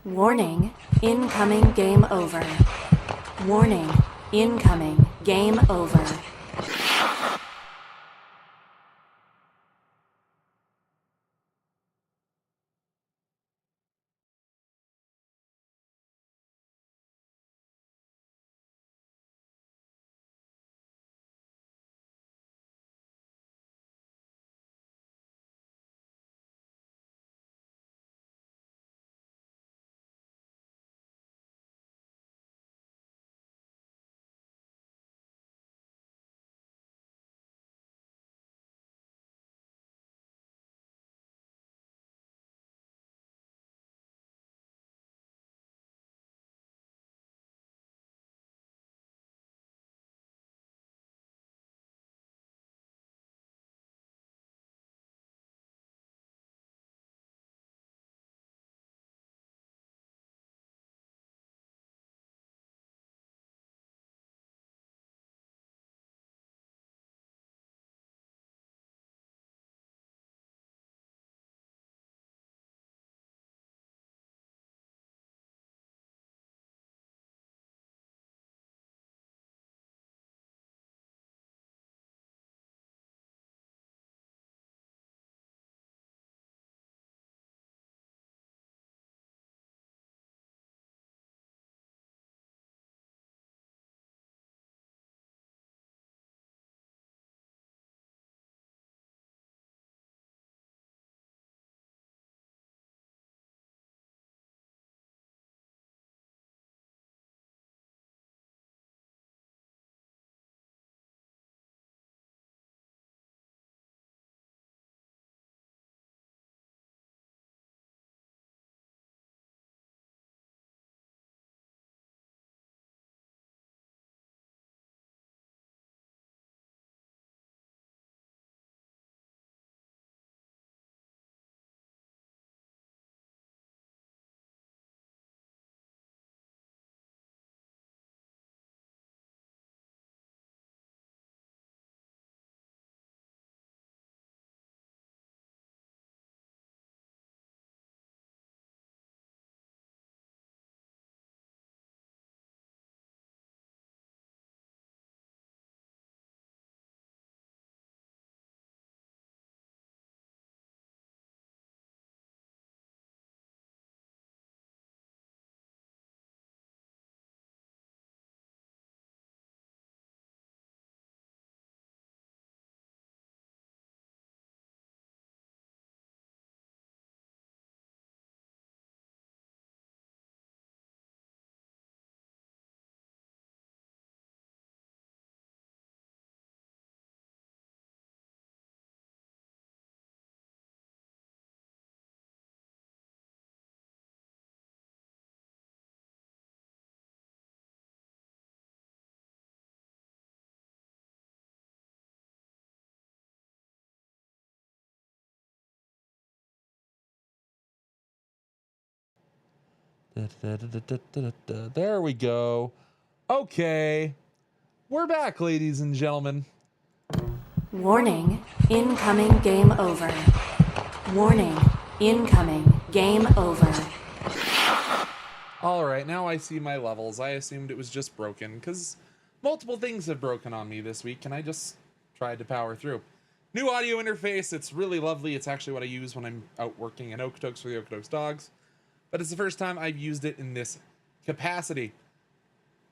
Warning, incoming game over. Warning, incoming game over. There we go. Okay. We're back, ladies and gentlemen. Warning, incoming game over. Warning, incoming game over. All right, now I see my levels. I assumed it was just broken because multiple things have broken on me this week, and I just tried to power through. New audio interface. It's really lovely. It's actually what I use when I'm out working in Okotoks for the Okotoks dogs. But it's the first time I've used it in this capacity.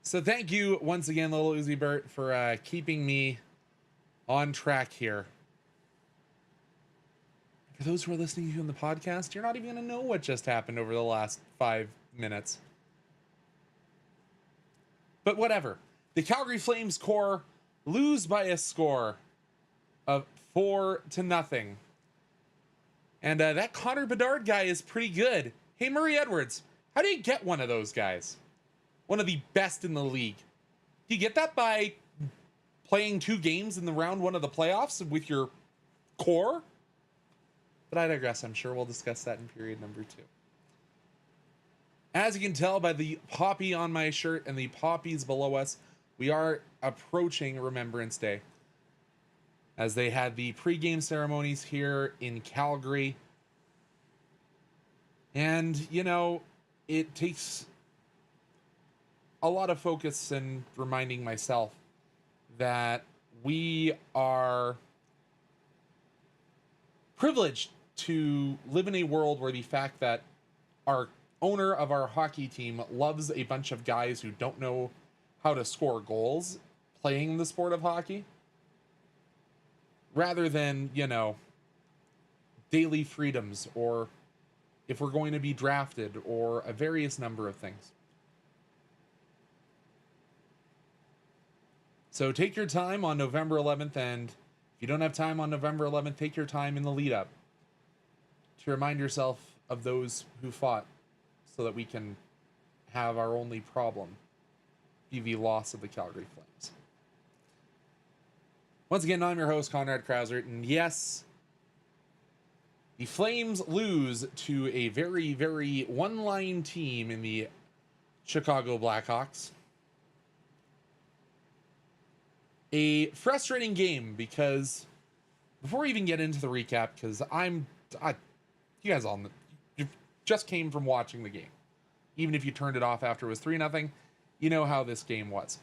So thank you once again, Little Uzi Bert, for keeping me on track here. For those who are listening to you on the podcast, you're not even going to know what just happened over the last 5 minutes. But whatever. The Calgary Flames core lose by a score of 4-0. And that Connor Bedard guy is pretty good. Hey, Murray Edwards, how do you get one of those guys? One of the best in the league. Do you get that by playing 2 games in the round 1 of the playoffs with your core? But I digress. I'm sure we'll discuss that in period number 2. As you can tell by the poppy on my shirt and the poppies below us, we are approaching Remembrance Day, as they had the pregame ceremonies here in Calgary. And, you know, it takes a lot of focus and reminding myself that we are privileged to live in a world where the fact that our owner of our hockey team loves a bunch of guys who don't know how to score goals playing the sport of hockey, rather than, you know, daily freedoms, or if we're going to be drafted, or a various number of things. So take your time on November 11th, and if you don't have time on November 11th, take your time in the lead up to remind yourself of those who fought, so that we can have our only problem be the loss of the Calgary Flames. Once again, I'm your host, Conrad Krausert, and yes, the Flames lose to a very, very one-line team in the Chicago Blackhawks. A frustrating game, because before we even get into the recap, because you guys all you just came from watching the game. Even if you turned it off after it was 3-0, you know how this game was.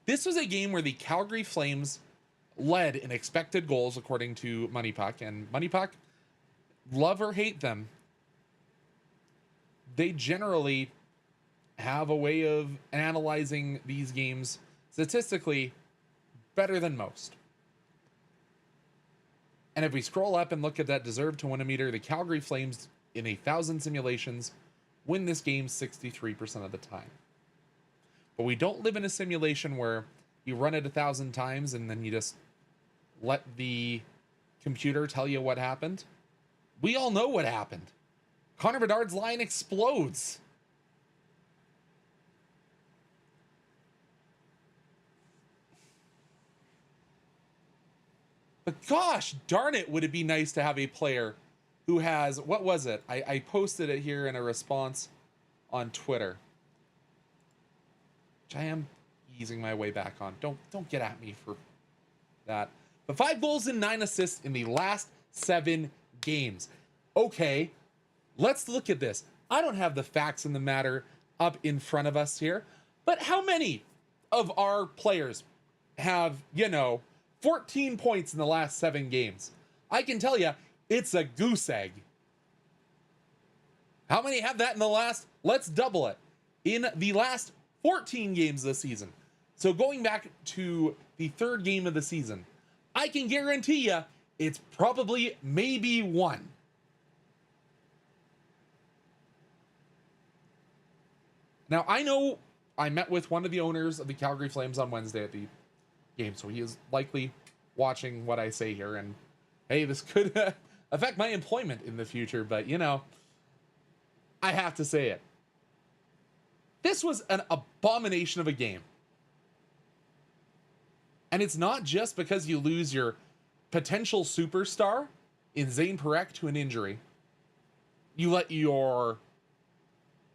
This was a game where the Calgary Flames led in expected goals, according to Money Puck. And Money Puck, love or hate them, they generally have a way of analyzing these games statistically better than most. And if we scroll up and look at that deserved to win meter, the Calgary Flames in 1,000 simulations win this game 63% of the time. But we don't live in a simulation where you run it 1,000 times and then you just let the computer tell you what happened. We all know what happened. Connor Bedard's line explodes. But gosh darn it, would it be nice to have a player who has, what was it? I posted it here in a response on Twitter, which I am easing my way back on. Don't get at me for that. But 5 goals and 9 assists in the last 7 games. Okay, let's look at this. I don't have the facts in the matter up in front of us here, but how many of our players have, 14 points in the last 7 games? I can tell you, it's a goose egg. How many have that in the last, let's double it, in the last 14 games this season? So going back to the 3rd game of the season, I can guarantee you it's probably maybe 1. Now, I know I met with one of the owners of the Calgary Flames on Wednesday at the game, so he is likely watching what I say here, and hey, this could affect my employment in the future, but I have to say it. This was an abomination of a game. And it's not just because you lose your potential superstar in Parekh to an injury. You let your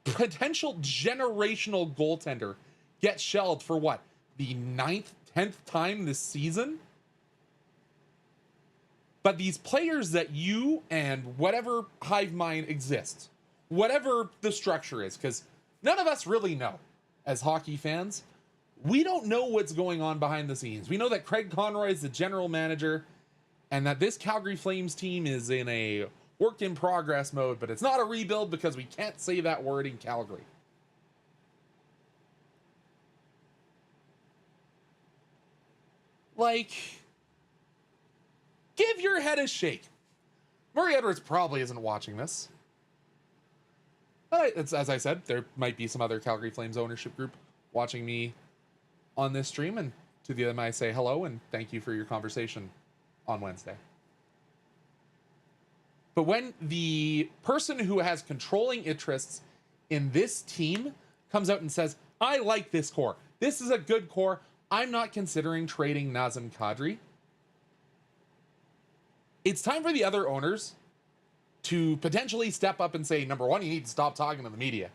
potential generational goaltender get shelled for what? The 9th, 10th time this season? But these players that you and whatever hive mind exists, whatever the structure is, because none of us really know as hockey fans. We don't know what's going on behind the scenes. We know that Craig Conroy is the general manager and that this Calgary Flames team is in a work in progress mode, but it's not a rebuild because we can't say that word in Calgary. Like, give your head a shake. Murray Edwards probably isn't watching this. It's, as I said, there might be some other Calgary Flames ownership group watching me on this stream, and to them I say hello and thank you for your conversation on Wednesday. But when the person who has controlling interests in this team comes out and says, I like this core, this is a good core, I'm not considering trading Nazem Kadri, it's time for the other owners to potentially step up and say, number one, you need to stop talking to the media,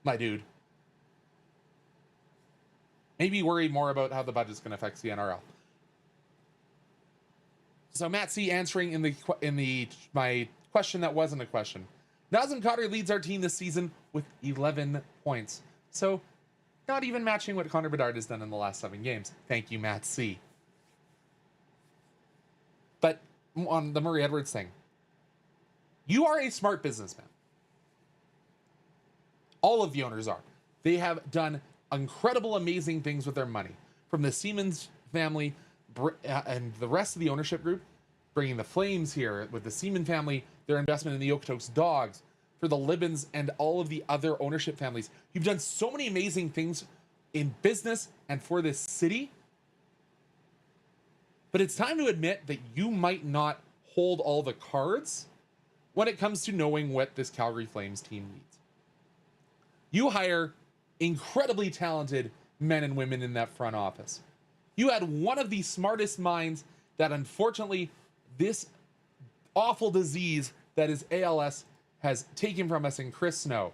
my dude. Maybe worry more about how the budget's going to affect the NRL. So Matt C answering in my question that wasn't a question. Nazem Kadri leads our team this season with 11 points. So not even matching what Connor Bedard has done in the last 7 games. Thank you, Matt C. But on the Murray Edwards thing, you are a smart businessman. All of the owners are. They have done incredible, amazing things with their money. From the Siemens family and the rest of the ownership group, bringing the Flames here with the Seaman family, their investment in the Okotoks Dogs, for the Libans and all of the other ownership families. You've done so many amazing things in business and for this city. But it's time to admit that you might not hold all the cards when it comes to knowing what this Calgary Flames team needs. You hire incredibly talented men and women in that front office. You had one of the smartest minds that unfortunately this awful disease that is ALS has taken from us in Chris Snow.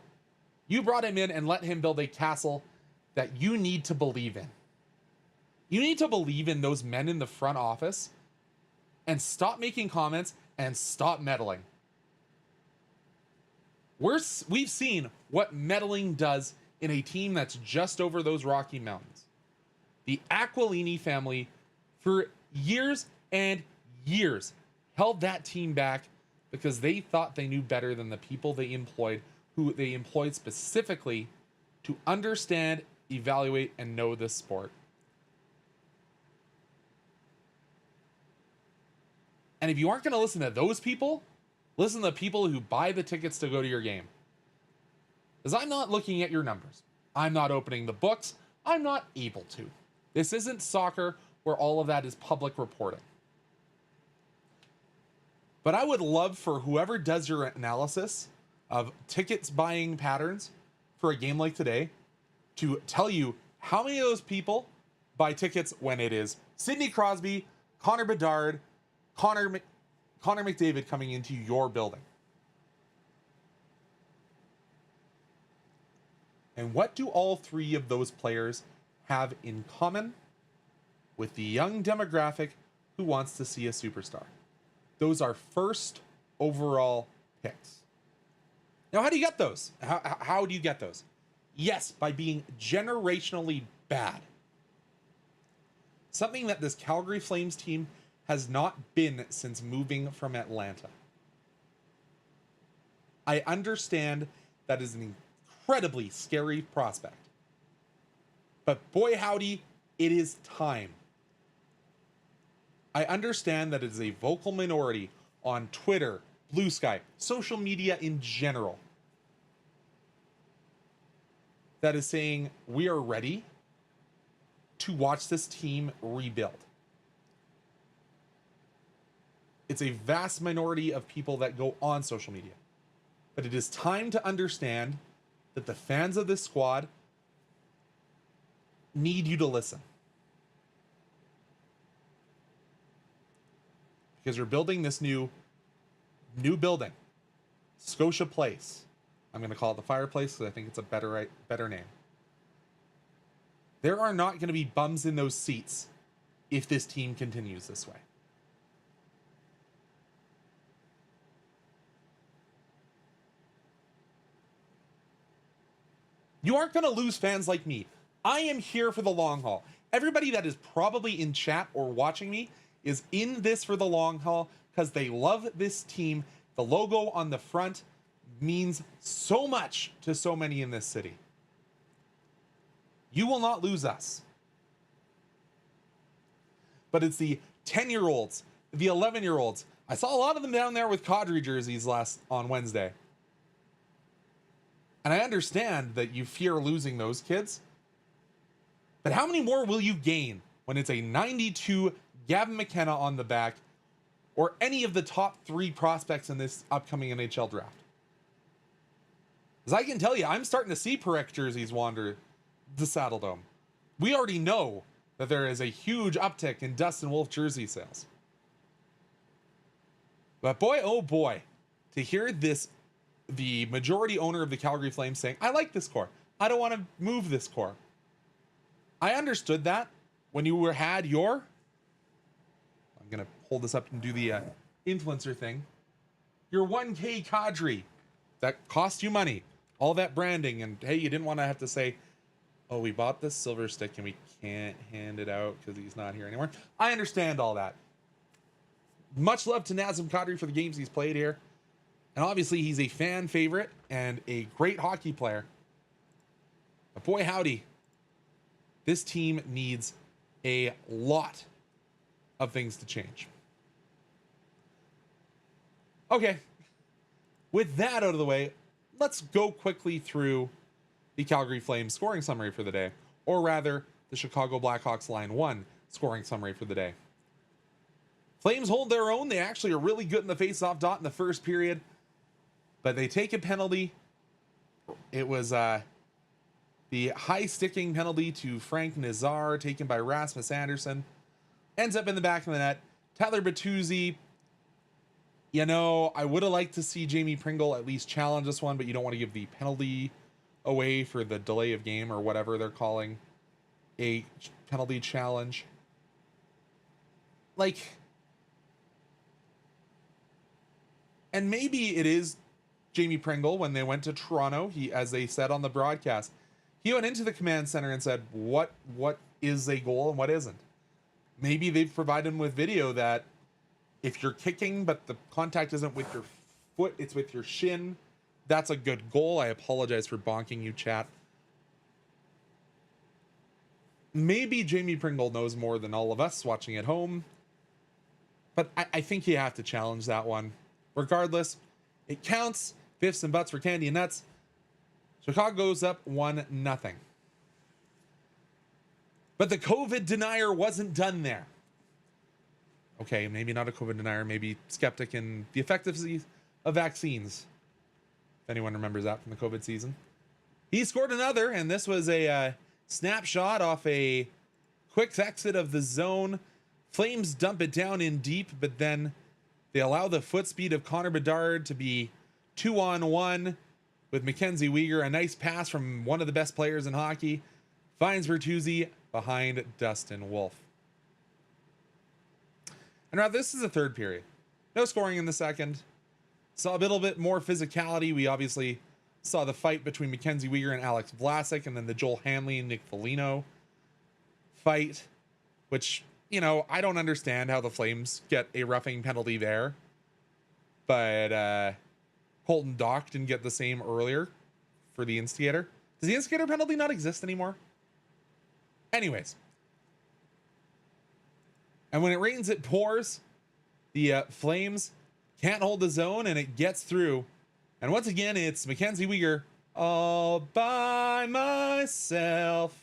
You brought him in and let him build a castle that you need to believe in. You need to believe in those men in the front office and stop making comments and stop meddling. We've seen what meddling does in a team that's just over those Rocky Mountains. The Aquilini family, for years and years, held that team back because they thought they knew better than the people they employed, who they employed specifically to understand, evaluate, and know this sport. And if you aren't going to listen to those people, listen to the people who buy the tickets to go to your game. Because I'm not looking at your numbers. I'm not opening the books. I'm not able to. This isn't soccer where all of that is public reporting. But I would love for whoever does your analysis of tickets buying patterns for a game like today to tell you how many of those people buy tickets when it is Sidney Crosby, Connor Bedard, Connor McDavid coming into your building. And what do all 3 of those players have in common with the young demographic who wants to see a superstar? Those are first overall picks. Now, how do you get those? How do you get those? Yes, by being generationally bad. Something that this Calgary Flames team has not been since moving from Atlanta. I understand that is an incredibly scary prospect. But boy howdy, it is time. I understand that it is a vocal minority on Twitter, Blue Sky, social media in general, that is saying we are ready to watch this team rebuild. It's a vast minority of people that go on social media. But it is time to understand that the fans of this squad need you to listen. Because you're building this new building, Scotia Place. I'm going to call it the Fireplace because I think it's a better name. There are not going to be bums in those seats if this team continues this way. You aren't going to lose fans like me. I am here for the long haul. Everybody that is probably in chat or watching me is in this for the long haul because they love this team. The logo on the front means so much to so many in this city. You will not lose us. But it's the 10-year-olds, the 11-year-olds. I saw a lot of them down there with Kadri jerseys on Wednesday. And I understand that you fear losing those kids. But how many more will you gain when it's a 92 Gavin McKenna on the back or any of the top 3 prospects in this upcoming NHL draft? Because I can tell you, I'm starting to see Parekh jerseys wander the Saddle Dome. We already know that there is a huge uptick in Dustin Wolf jersey sales. But boy, oh boy, to hear this, the majority owner of the Calgary Flames saying, I like this core. I don't want to move this core. I understood that when you had your, I'm going to hold this up and do the influencer thing, your 1K Kadri that cost you money, all that branding, and hey, you didn't want to have to say, oh, we bought this silver stick and we can't hand it out because he's not here anymore. I understand all that. Much love to Nazem Kadri for the games he's played here. And obviously he's a fan favorite and a great hockey player. But boy, howdy, this team needs a lot of things to change. Okay, with that out of the way, let's go quickly through the Calgary Flames scoring summary for the day, or rather, the Chicago Blackhawks line 1 scoring summary for the day. Flames hold their own. They actually are really good in the face-off dot in the first period, but they take a penalty. It was the high-sticking penalty to Frank Nazar, taken by Rasmus Andersson. Ends up in the back of the net. Tyler Bertuzzi, you know, I would have liked to see Jamie Pringle at least challenge this one, but you don't want to give the penalty away for the delay of game or whatever they're calling a penalty challenge. Like, and maybe it is Jamie Pringle when they went to Toronto. He, as they said on the broadcast, he went into the command center and said, what is a goal and what isn't? Maybe they've provided him with video that if you're kicking, but the contact isn't with your foot, it's with your shin, that's a good goal. I apologize for bonking you, chat. Maybe Jamie Pringle knows more than all of us watching at home, but I think you have to challenge that one. Regardless, it counts. Fifths and butts for Candy and Nuts. Chicago goes up 1-0. But the COVID denier wasn't done there. Okay, maybe not a COVID denier, maybe skeptic in the effectiveness of vaccines. If anyone remembers that from the COVID season. He scored another, and this was a snapshot off a quick exit of the zone. Flames dump it down in deep, but then they allow the foot speed of Connor Bedard to be 2-on-1 with Mackenzie Weegar. A nice pass from one of the best players in hockey. Finds Bertuzzi behind Dustin Wolf. And now this is the third period. No scoring in the second. Saw a little bit more physicality. We obviously saw the fight between Mackenzie Weegar and Alex Vlasic, and then the Joel Hanley and Nick Foligno fight, which, you know, I don't understand how the Flames get a roughing penalty there. But Colton Dock didn't get the same earlier for the instigator. Does the instigator penalty not exist anymore? Anyways. And when it rains, it pours. The Flames can't hold the zone, and it gets through. And once again, it's Mackenzie Weegar all by myself.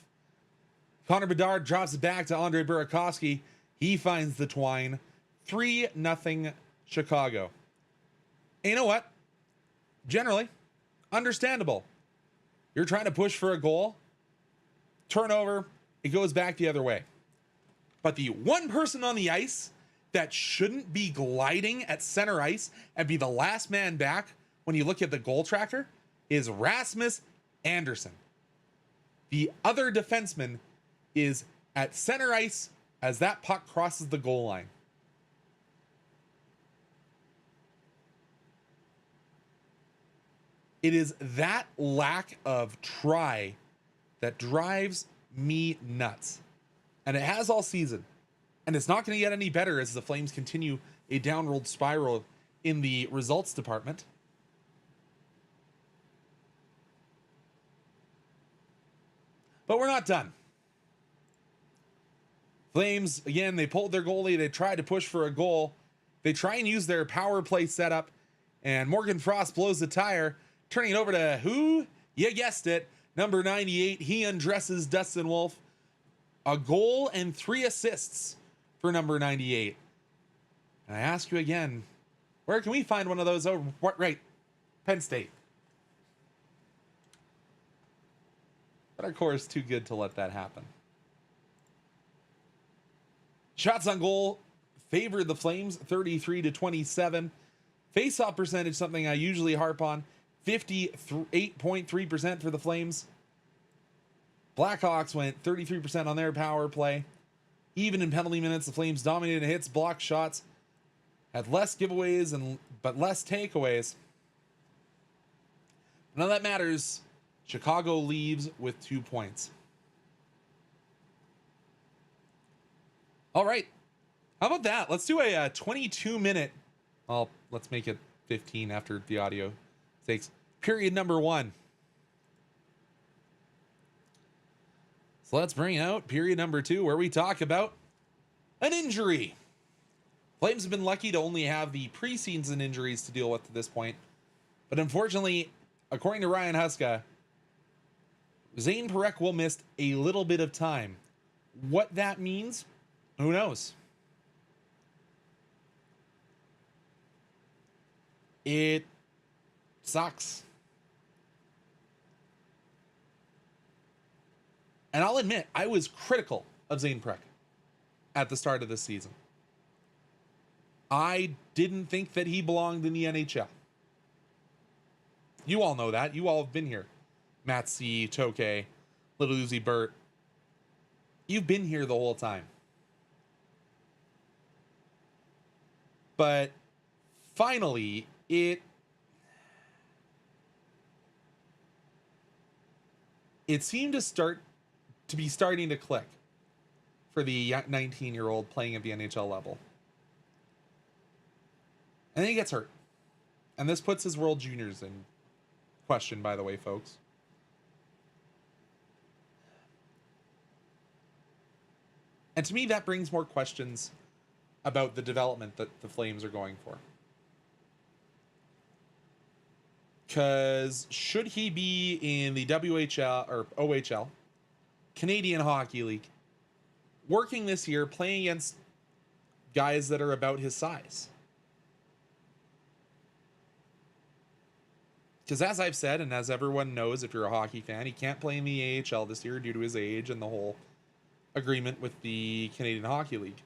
Connor Bedard drops it back to Andre Burakovsky. He finds the twine. 3-0 Chicago. And you know what? Generally, understandable. You're trying to push for a goal. Turnover. It goes back the other way. But the one person on the ice that shouldn't be gliding at center ice and be the last man back when you look at the goal tracker is Rasmus Andersson. The other defenseman is at center ice as that puck crosses the goal line. It is that lack of try that drives me nuts. And it has all season. And it's not going to get any better as the Flames continue a downward spiral in the results department. But we're not done. Flames, again, they pulled their goalie. They tried to push for a goal. They try and use their power play setup. And Morgan Frost blows the tire, turning it over to who? You guessed it. Number 98. He undresses Dustin Wolf. A goal and 3 assists for number 98. And I ask you again, where can we find one of those? Oh, right. Penn State. But our core is too good to let that happen. Shots on goal favored the Flames 33-27. Face-off percentage, something I usually harp on, 58.3% for the Flames. Blackhawks went 33% on their power play. Even in penalty minutes, the Flames dominated hits, blocked shots, had less giveaways but less takeaways. None of that matters. Chicago leaves with 2 points. All right. How about that? Let's do a 22-minute. Well, let's make it 15 after the audio takes. Period number 1. So let's bring out period number 2, where we talk about an injury. Flames have been lucky to only have the preseason injuries to deal with at this point. But unfortunately, according to Ryan Huska, Zane Parekh will miss a little bit of time. What that means, who knows? It sucks. And I'll admit, I was critical of Zane Parekh at the start of this season. I didn't think that he belonged in the NHL. You all know that. You all have been here. Matt C, Toke, Little Uzi Burt. You've been here the whole time. But finally, it seemed to be starting to click for the 19-year-old playing at the NHL level. And then he gets hurt. And this puts his World Juniors in question, by the way, folks. And to me, that brings more questions about the development that the Flames are going for. Because should he be in the WHL or OHL, Canadian Hockey League, working this year, playing against guys that are about his size? Because as I've said, and as everyone knows, if you're a hockey fan, he can't play in the AHL this year due to his age and the whole agreement with the Canadian Hockey League.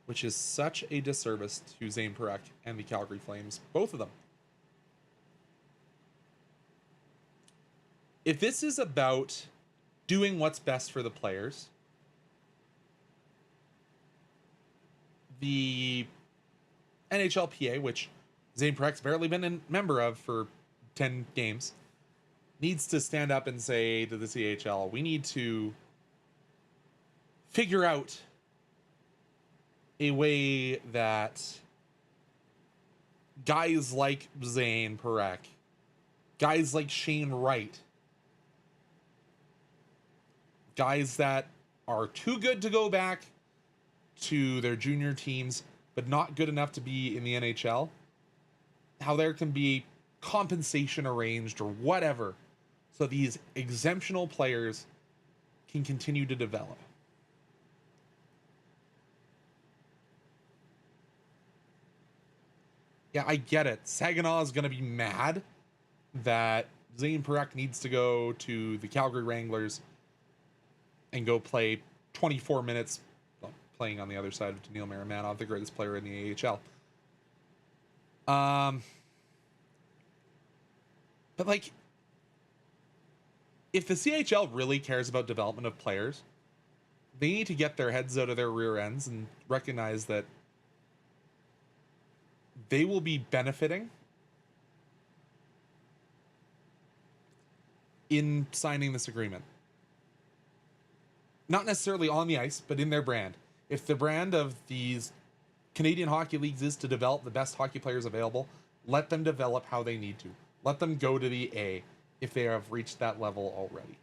Which is such a disservice to Zane Parekh and the Calgary Flames, both of them. If this is about doing what's best for the players, the NHLPA, which Zane Parech's barely been a member of for 10 games, needs to stand up and say to the CHL, we need to figure out a way that guys like Zane Parekh, guys like Shane Wright, guys that are too good to go back to their junior teams, but not good enough to be in the NHL, how there can be compensation arranged or whatever, so these exemptional players can continue to develop. Yeah, I get it. Saginaw is going to be mad that Zane Parekh needs to go to the Calgary Wranglers and go play 24 minutes, well, playing on the other side of Daniil Marimanov, the greatest player in the AHL. But like, if the CHL really cares about development of players, they need to get their heads out of their rear ends and recognize that they will be benefiting in signing this agreement. Not necessarily on the ice, but in their brand. If the brand of these Canadian Hockey Leagues is to develop the best hockey players available, let them develop how they need to. Let them go to the A if they have reached that level already.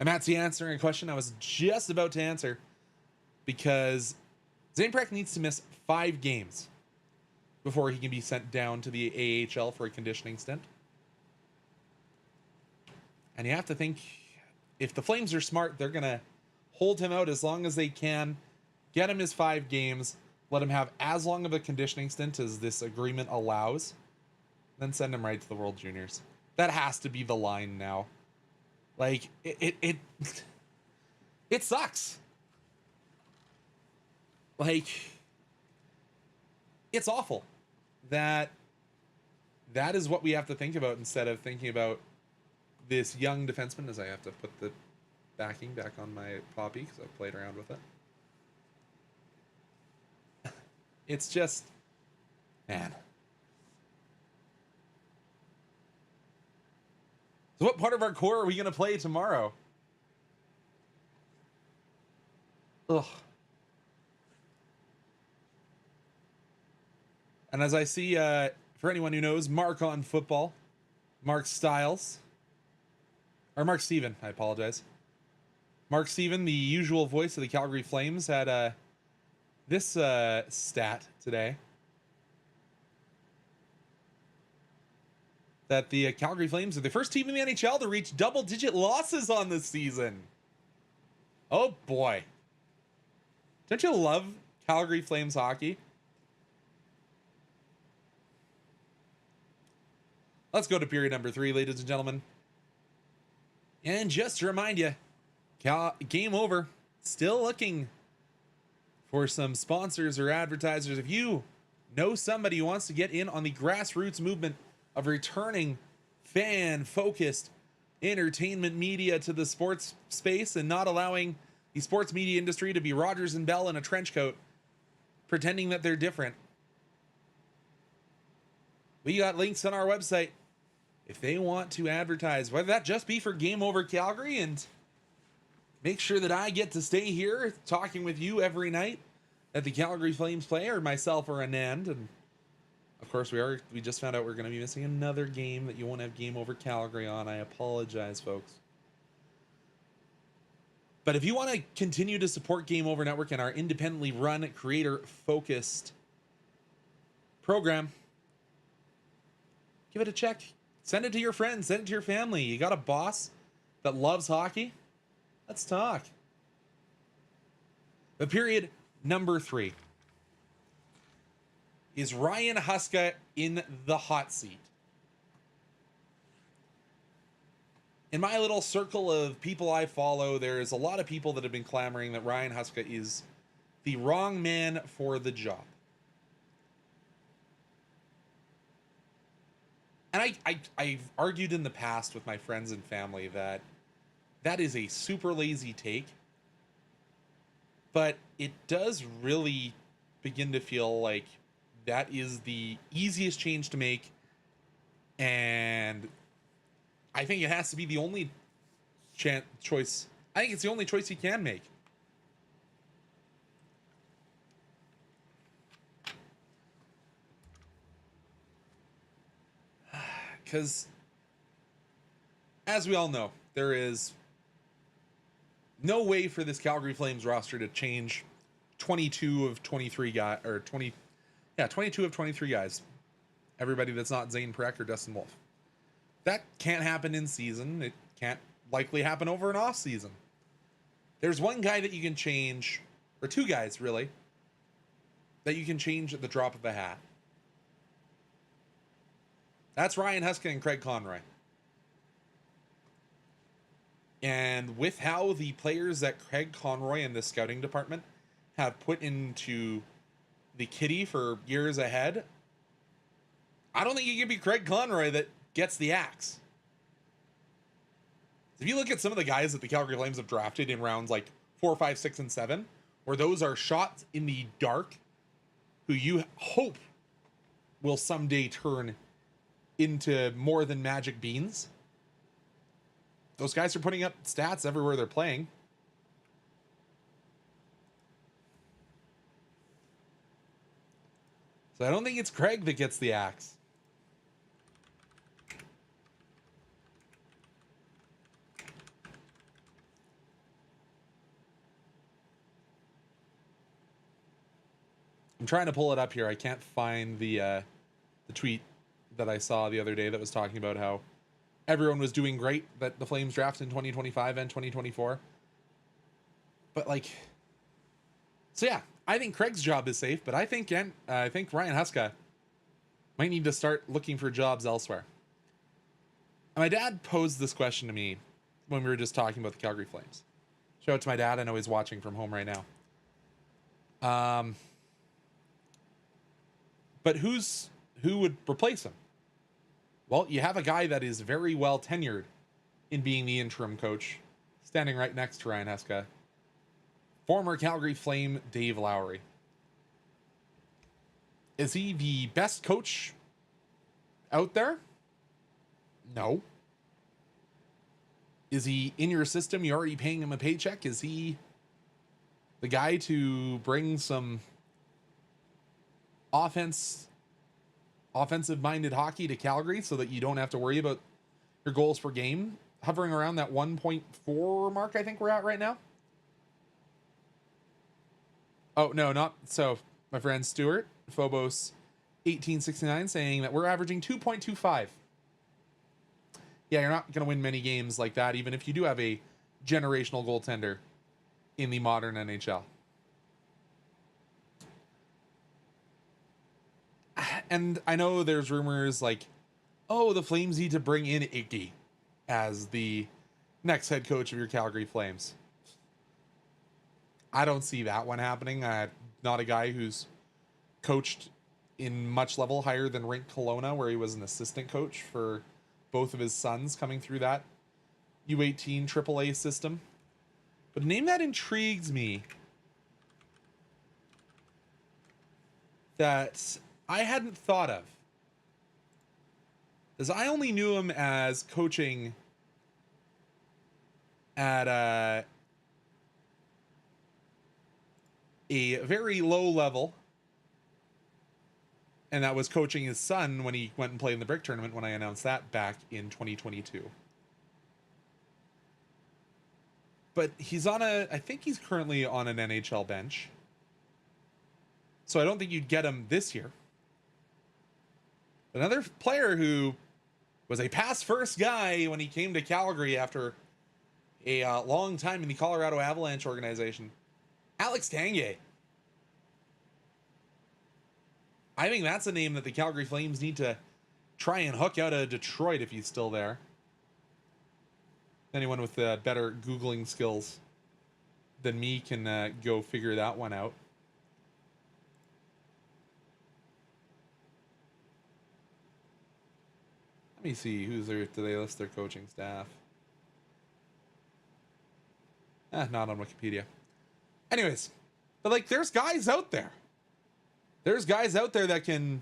And that's the answering a question I was just about to answer, because Zane Parekh needs to miss 5 games before he can be sent down to the AHL for a conditioning stint. And you have to think, if the Flames are smart, they're going to hold him out as long as they can, get him his 5 games, let him have as long of a conditioning stint as this agreement allows, then send him right to the World Juniors. That has to be the line now. Like, it sucks. Like, it's awful that is what we have to think about instead of thinking about this young defenseman, as I have to put the backing back on my Poppy because I've played around with it. It's just, man. So what part of our core are we going to play tomorrow? Ugh. And as I see, for anyone who knows, Mark on football, Mark Stiles, or Mark Steven, I apologize. Mark Steven, the usual voice of the Calgary Flames, had this stat today. That the Calgary Flames are the first team in the NHL to reach double-digit losses on this season. Oh boy. Don't you love Calgary Flames hockey? Let's go to period number 3, ladies and gentlemen. And just to remind you, Game Over, still looking for some sponsors or advertisers. If you know somebody who wants to get in on the grassroots movement of returning fan-focused entertainment media to the sports space and not allowing the sports media industry to be Rogers and Bell in a trench coat, pretending that they're different, we got links on our website. If they want to advertise, whether that just be for Game Over Calgary and make sure that I get to stay here talking with you every night that the Calgary Flames play, or myself or Anand. And of course, we just found out we're going to be missing another game that you won't have Game Over Calgary on. I apologize, folks. But if you want to continue to support Game Over Network and our independently run, creator-focused program, give it a check. Send it to your friends. Send it to your family. You got a boss that loves hockey? Let's talk. The period number 3 is Ryan Huska in the hot seat. In my little circle of people I follow, there's a lot of people that have been clamoring that Ryan Huska is the wrong man for the job. And I've argued in the past with my friends and family that that is a super lazy take, but it does really begin to feel like that is the easiest change to make, and I think it has to be the only choice. I think it's the only choice you can make. Because, as we all know, there is no way for this Calgary Flames roster to change 22 of 23 guys, or 22 of 23 guys. Everybody that's not Zane Parekh or Dustin Wolf. That can't happen in season. It can't likely happen over an off season. There's one guy that you can change, or two guys really, that you can change at the drop of a hat. That's Ryan Huska and Craig Conroy. And with how the players that Craig Conroy and the scouting department have put into the kitty for years ahead, I don't think it can be Craig Conroy that gets the axe. If you look at some of the guys that the Calgary Flames have drafted in rounds like 4, 5, 6, and 7, where those are shots in the dark, who you hope will someday turn into more than magic beans. Those guys are putting up stats everywhere they're playing. So I don't think it's Craig that gets the axe. I'm trying to pull it up here. I can't find the tweet that I saw the other day that was talking about how everyone was doing great that the Flames draft in 2025 and 2024. But so yeah, I think Craig's job is safe, but I think Ryan Huska might need to start looking for jobs elsewhere. And my dad posed this question to me when we were just talking about the Calgary Flames. Shout out to my dad. I know he's watching from home right now. But who would replace him? Well, you have a guy that is very well tenured in being the interim coach, standing right next to Ryan Huska. Former Calgary Flame Dave Lowry. Is he the best coach out there? No. Is he in your system? You're already paying him a paycheck. Is he the guy to bring some offensive-minded hockey to Calgary so that you don't have to worry about your goals per game hovering around that 1.4 mark I think we're at right now? Oh, no, not so. My friend Stuart, Phobos 1869, saying that we're averaging 2.25. Yeah, you're not going to win many games like that, even if you do have a generational goaltender in the modern NHL. And I know there's rumors like, oh, the Flames need to bring in Iggy as the next head coach of your Calgary Flames. I don't see that one happening. I'm not a guy who's coached in much level higher than Rink Kelowna, where he was an assistant coach for both of his sons coming through that U18 AAA system. But a name that intrigues me that I hadn't thought of, is I only knew him as coaching at a very low level, and that was coaching his son when he went and played in the Brick Tournament when I announced that back in 2022. But he's on I think he's currently on an NHL bench. So I don't think you'd get him this year. Another player who was a pass first guy when he came to Calgary after a long time in the Colorado Avalanche organization, Alex Tanguay. I think that's a name that the Calgary Flames need to try and hook out of Detroit if he's still there. Anyone with better Googling skills than me can go figure that one out. Let me see, do they list their coaching staff? Not on Wikipedia. Anyways, but like, there's guys out there. There's guys out there that can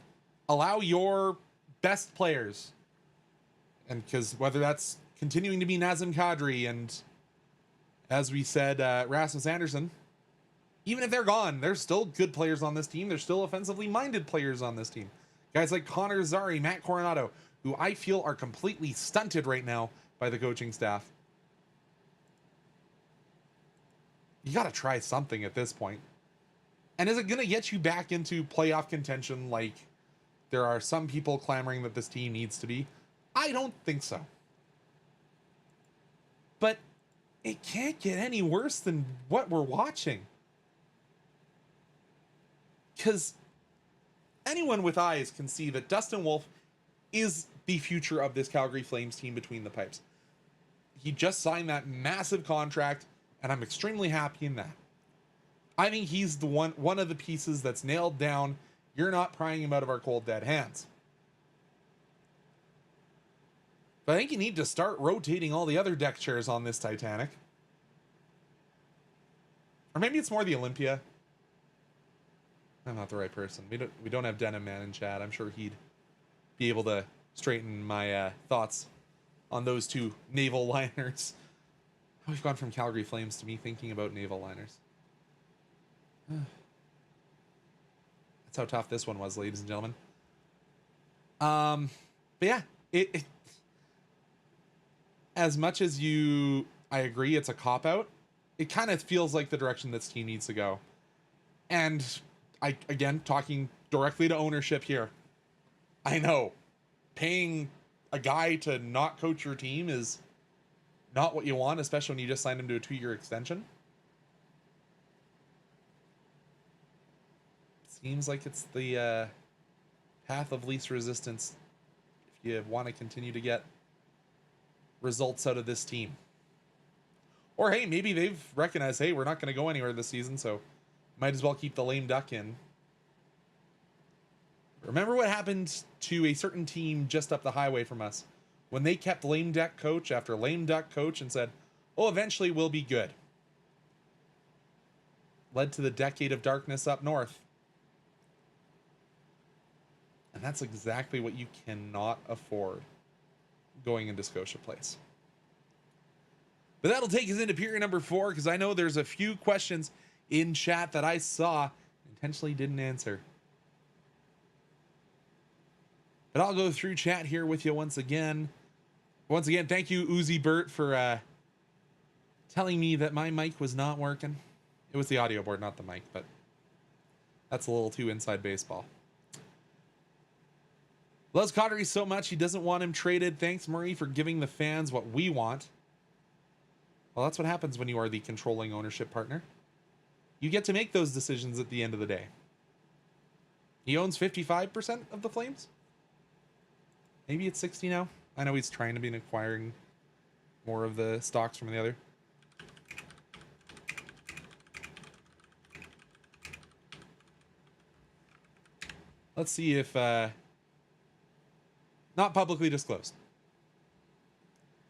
allow your best players, and because whether that's continuing to be Nazem Kadri and, as we said, Rasmus Anderson, even if they're gone, there's still good players on this team. There's still offensively minded players on this team. Guys like Connor Zary, Matt Coronado, who I feel are completely stunted right now by the coaching staff. You got to try something at this point. And is it going to get you back into playoff contention like there are some people clamoring that this team needs to be? I don't think so. But it can't get any worse than what we're watching. Because anyone with eyes can see that Dustin Wolf is the future of this Calgary Flames team between the pipes. He just signed that massive contract, and I'm extremely happy in that. I think he's the one of the pieces that's nailed down. You're not prying him out of our cold dead hands. But I think you need to start rotating all the other deck chairs on this Titanic. Or maybe it's more the Olympia. I'm not the right person. We don't have Denim Man in chat. I'm sure he'd be able to straighten my thoughts on those two naval liners. We've gone from Calgary Flames to me thinking about naval liners. That's how tough this one was, ladies and gentlemen. But yeah, it as much as I agree it's a cop-out, it kind of feels like the direction this team needs to go. And again, talking directly to ownership here, I know paying a guy to not coach your team is not what you want, especially when you just signed him to a 2-year extension. Seems like it's the path of least resistance if you want to continue to get results out of this team. Or hey, maybe they've recognized, hey, we're not going to go anywhere this season, so might as well keep the lame duck in. Remember what happened to a certain team just up the highway from us when they kept lame duck coach after lame duck coach and said, oh, eventually we'll be good. Led to the decade of darkness up north. And that's exactly what you cannot afford going into Scotia Place. But that'll take us into period number 4, because I know there's a few questions in chat that I saw intentionally didn't answer. But I'll go through chat here with you once again. Once again, thank you, Uzi Bert, for telling me that my mic was not working. It was the audio board, not the mic, but that's a little too inside baseball. Loves Connery so much he doesn't want him traded. Thanks, Murray, for giving the fans what we want. Well, that's what happens when you are the controlling ownership partner. You get to make those decisions at the end of the day. He owns 55% of the Flames. Maybe it's 60 now. I know he's trying to be acquiring more of the stocks from the other. Let's see if not publicly disclosed.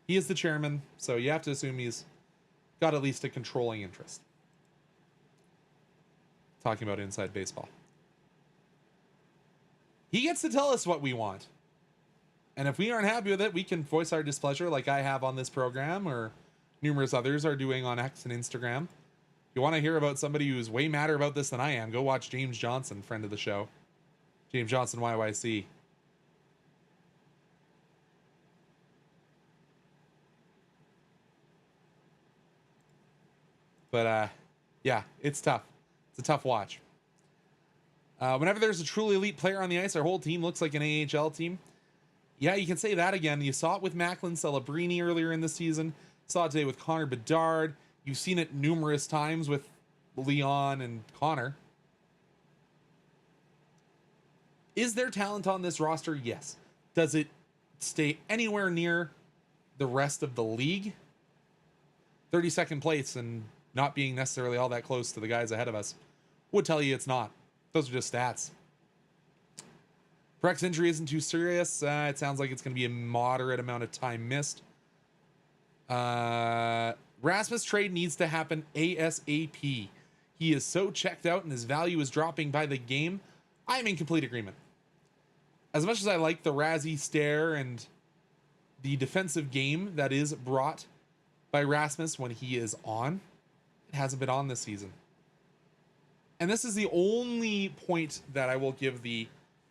He is the chairman, so you have to assume he's got at least a controlling interest. Talking about inside baseball. He gets to tell us what we want. And if we aren't happy with it, we can voice our displeasure like I have on this program, or numerous others are doing on X and Instagram. If you want to hear about somebody who's way madder about this than I am, go watch James Johnson, friend of the show. James Johnson YYC. But yeah, it's tough. It's a tough watch. Whenever there's a truly elite player on the ice, our whole team looks like an AHL team. Yeah, you can say that again. You saw it with Macklin Celebrini earlier in the season. Saw it today with Connor Bedard. You've seen it numerous times with Leon and Connor. Is there talent on this roster? Yes. Does it stay anywhere near the rest of the league? 32nd place and not being necessarily all that close to the guys ahead of us would tell you it's not. Those are just stats. Parekh's injury isn't too serious. It sounds like it's going to be a moderate amount of time missed. Rasmus trade needs to happen ASAP. He is so checked out and his value is dropping by the game. I'm in complete agreement. As much as I like the Razzie stare and the defensive game that is brought by Rasmus when he is on, it hasn't been on this season. And this is the only point that I will give the,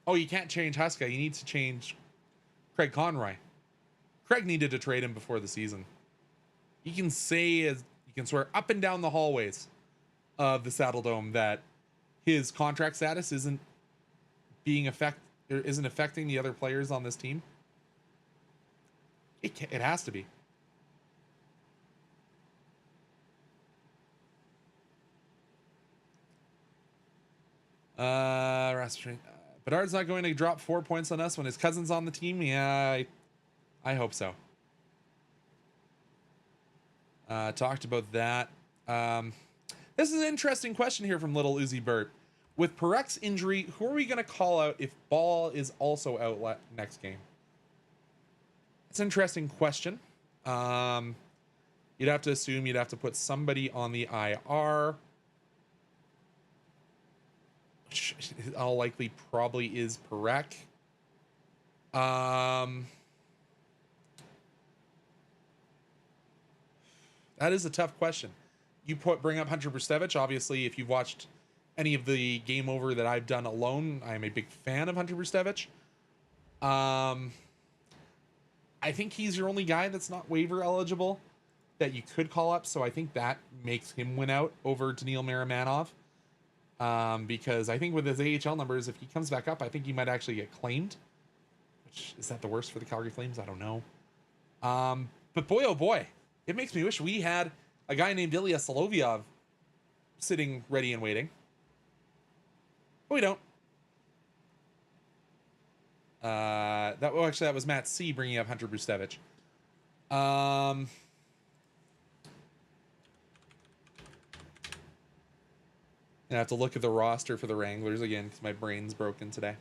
oh, you can't change Huska, you need to change Craig Conroy. Craig needed to trade him before the season. You can say, as you can swear up and down the hallways of the Saddle Dome that his contract status isn't affecting the other players on this team. It has to be. Bedard's not going to drop 4 points on us when his cousin's on the team. Yeah, I hope so. Talked about that. This is an interesting question here from Little Uzi Bert. With Parekh's injury, who are we going to call out if Ball is also out next game? It's an interesting question. You'd have to assume you'd have to put somebody on the IR. Which all likely probably is Parekh. That is a tough question. You bring up Hunter Brustevich. Obviously, if you've watched any of the Game Over that I've done alone, I'm a big fan of Hunter Brustevich. I think he's your only guy that's not waiver eligible that you could call up. So I think that makes him win out over Daniil Maramanov. Because I think with his AHL numbers, if he comes back up, I think he might actually get claimed. Which, is that the worst for the Calgary Flames? I don't know. But boy, oh boy, it makes me wish we had a guy named Ilya Solovyov sitting ready and waiting. But we don't. That was Matt C bringing up Hunter Brustevich. I have to look at the roster for the Wranglers again because my brain's broken today.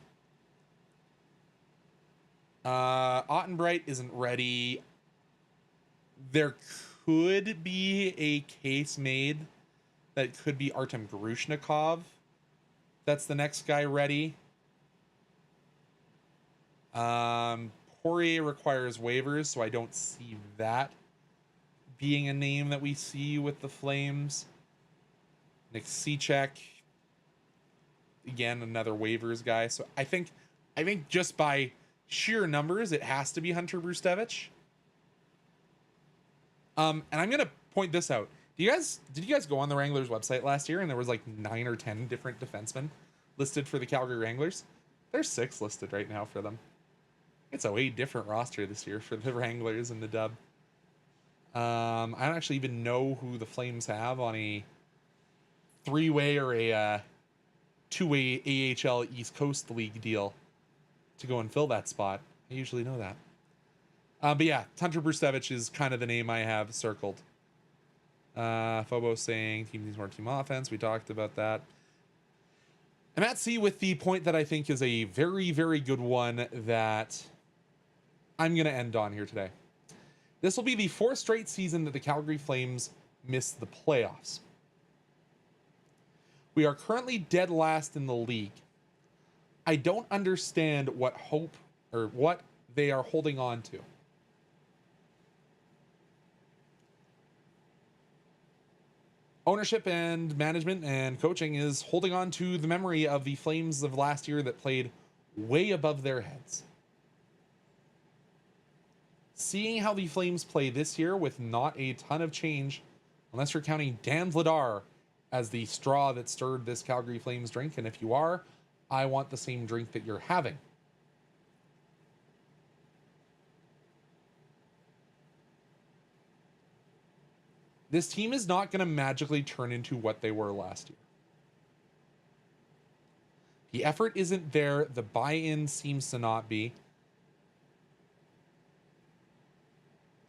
Ottenbright isn't ready. There could be a case made that could be Artem Grushnikov. That's the next guy ready. Poirier requires waivers, so I don't see that being a name that we see with the Flames. Nick Cechek, again, another waivers guy. So I think just by sheer numbers, it has to be Hunter Brustevich. And I'm gonna point this out. Did you guys go on the Wranglers website last year and there was like 9 or 10 different defensemen listed for the Calgary Wranglers? There's 6 listed right now for them. It's a way different roster this year for the Wranglers and the Dub. I don't actually even know who the Flames have on a 3-way or a 2-way AHL East Coast League deal to go and fill that spot. I usually know that. But yeah, Hunter Brustevich is kind of the name I have circled. Phobos saying team needs more team offense. We talked about that. I'm at C with the point that I think is a very, very good one that I'm going to end on here today. This will be the 4th straight season that the Calgary Flames miss the playoffs. We are currently dead last in the league. I don't understand what hope or what they are holding on to. Ownership and management and coaching is holding on to the memory of the Flames of last year that played way above their heads. Seeing how the Flames play this year with not a ton of change, unless you're counting Dan Vladar as the straw that stirred this Calgary Flames drink, and if you are, I want the same drink that you're having. This team is not going to magically turn into what they were last year. The effort isn't there. The buy-in seems to not be.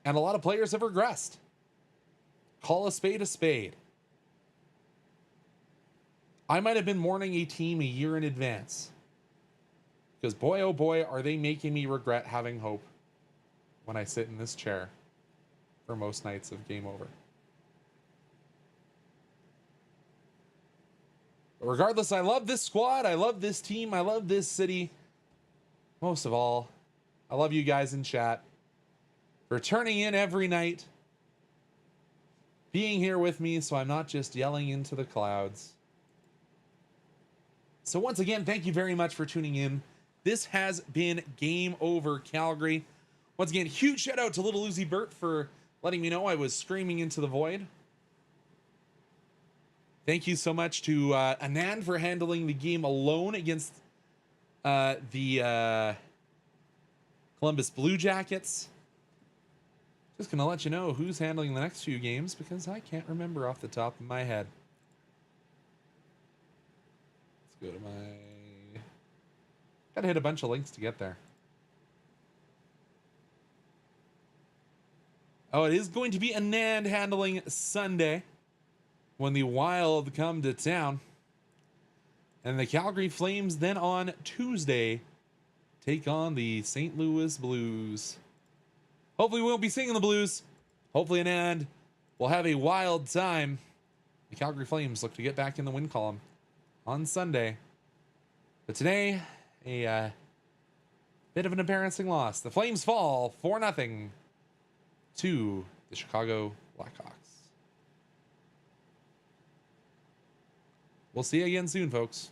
And a lot of players have regressed. Call a spade a spade. I might have been mourning a team a year in advance. Because boy, oh boy, are they making me regret having hope when I sit in this chair for most nights of Game Over. But regardless, I love this squad. I love this team. I love this city. Most of all, I love you guys in chat for turning in every night, being here with me so I'm not just yelling into the clouds. So once again, thank you very much for tuning in. This has been Game Over Calgary. Once again, huge shout out to Little Uzi Burt for letting me know I was screaming into the void. Thank you so much to Anand for handling the game alone against the Columbus Blue Jackets. Just going to let you know who's handling the next few games because I can't remember off the top of my head. Let's go to my... Gotta hit a bunch of links to get there. Oh, it is going to be Anand handling Sunday when the Wild come to town. And the Calgary Flames then on Tuesday take on the St. Louis Blues. Hopefully we won't be singing the blues. Hopefully Anand will have a wild time. The Calgary Flames look to get back in the win column on Sunday. But today, a bit of an embarrassing loss. The Flames fall 4-0 to the Chicago Blackhawks. We'll see you again soon, folks.